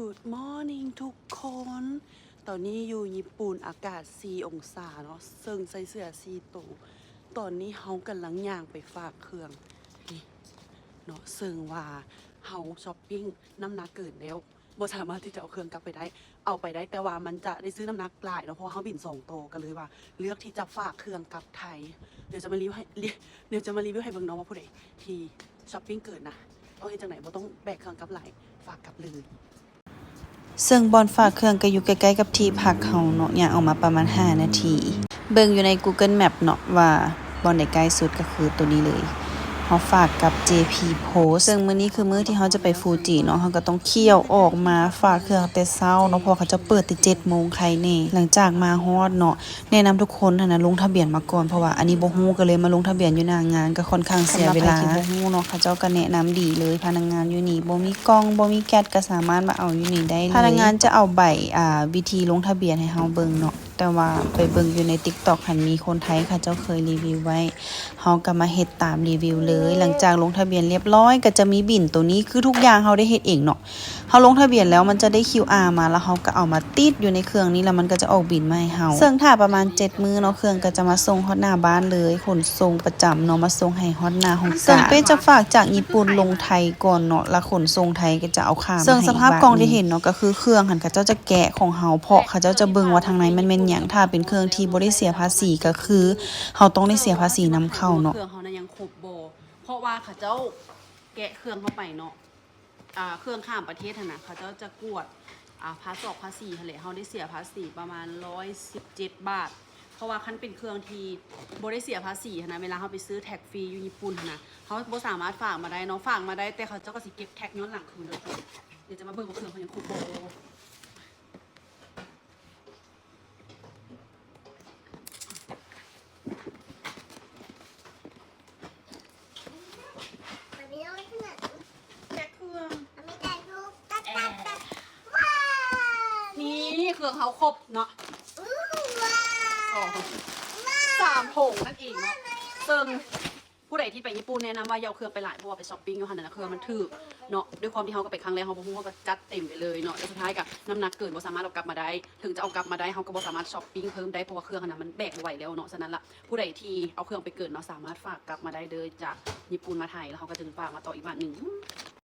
Good morning ทุกคน ตอนนี้อยู่ญี่ปุ่นอากาศ4องศาเนาะซึ่งใส่เสื้อ4ตัวตอนนี้เฮากำลังย่างไปฝากเครื่องนี่เนาะซึ่งว่าเฮาช้อปปิ้งน้ำหนักเกินแล้วบ่สามารถที่จะเอาเครื่องกลับไปได้เอาไปได้แต่ว่ามันจะได้ซื้อน้ำหนักหลายเนาะเพราะเฮาบิน2ตัวกันเลยว่าเลือกที่จะฝากเครื่องกลับไทยเดี๋ยวจะมารีวิวให้เบิ่งเนาะว่าผู้ใดที่ช้อปปิ้งเกินนะเอาเฮ็ดจังไหนบ่ต้องแบกเครื่องกลับหลายฝากกลับเลยซึ่งบอนฝากเครื่องก็อยู่ใกล้ๆกับที่พักเฮาเนาะย่างออกมาประมาณ5นาทีเบิ่งอยู่ใน Google Map เนาะว่าบอนใดใกล้สุดก็คือตัวนี้เลยเฮาฝากกับ JP Post ซึ่งมื้อนี้คือมื้อที่เฮาจะไปฟูจิเนาะเฮาก็ต้องเคี่ยวออกมาฝากเครื่องแต่เช้าเนาะเพราะเขาจะเปิดแต่ 7:00 นใครแน่หลังจากมาฮอดเนาะแนะนำทุกคนนะลงทะเบียนมาก่อนเพราะว่าอันนี้บ่ฮู้ก็เลยมาลงทะเบียนอยู่หน้างานก็ค่อนข้างเสียเวลาบ่ฮู้เนาะเขาเจ้าก็แนะนำดีเลยพนักงานอยู่นี่บ่มีกล้องบ่มีแก๊สก็สามารถมาเอาอยู่นี่ได้เลยพนักงานจะเอาใบวิธีลงทะเบียนให้เฮาเบิ่งเนาะแต่ว่าไปเบิ่งอยู่ใน TikTok หันมีคนไทยเขาเจ้าเคยรีวิวไว้เฮาก็มาเฮ็ดตามรีวิวเลยหลังจากลงทะเบียนเรียบร้อยก็จะมีบิลตัวนี้คือทุกอย่างเฮาได้เฮ็ดเองเนาะเฮาลงทะเบียนแล้วมันจะได้ QR มาแล้วเฮาก็เอามาติดอยู่ในเครื่องนี้แล้วมันก็จะออกบิลมาให้เฮาซึ่งถ้าประมาณ7มื้อเนาะเครื่องก็จะมาส่งฮอดหน้าบ้านเลยขนส่งประจำเนาะมาส่งให้ฮอดหน้าห้องซึ่งเป็นจะฝากจากญี่ปุ่นลงไทยก่อนเนาะแล้วขนส่งไทยก็จะเอาข้ามซึ่งสภาพกล่องที่เห็นเนาะก็คือเครื่องหันเขาเจ้าจะแกะของเฮาเพราะเขาเจ้าจะเบิ่งว่าทางในมันเป็นหยังถ้าเป็นเครื่องที่บ่ได้เสียภาษีก็คือเฮาต้องได้เสียภาษีนำเข้าเนาะเครื่องเขานะยังครบบ่เพราะว่าเขาเจ้าแกะเครื่องเข้าไปเนาะเครื่องข้ามประเทศนะเขาเจ้าจะกวดภาษีทะเลเขาได้เสียภาษีประมาณ117 บาทเพราะว่าคันเป็นเครื่องที่บ่ได้เสียภาษีนะเวลาเขาไปซื้อแท็กฟรีอยู่ญี่ปุ่นนะเขาบ่สามารถฝากมาได้เนาะฝากมาได้แต่เขาเจ้าก็สิเก็บแท็กย้อนหลังคืนเลยเดี๋ยวจะมาเบิ่งว่าเครื่องเขายังครบบ่นี่เครื่องเขาครบเนาะ3 ผงนั่นเองเนาะซึ่งผู้ใดที่ไปญี่ปุ่นแนะนำว่าอย่าเอาเครื่องไปหลายเพราะว่าไปช้อปปิ้งอยู่หันนะเครื่องมันถูกเนาะด้วยความที่เขาก็ไปครั้งแรกเขาบอกว่าก็จัดเต็มไปเลยเนาะแล้วสุดท้ายกับน้ำหนักเกินบ่สามารถเอากลับมาได้ถึงจะเอากลับมาได้เขาก็บ่สามารถช้อปปิ้งเพิ่มได้เพราะว่าเครื่องนั้นมันแบกไหวแล้วเนาะฉะนั้นละผู้ใดที่เอาเครื่องไปเกินเนาะสามารถฝากกลับมาได้เลยจากญี่ปุ่นมาไทยแล้วเขาก็ถึงฝากมาต่ออีกบาทหนึ่ง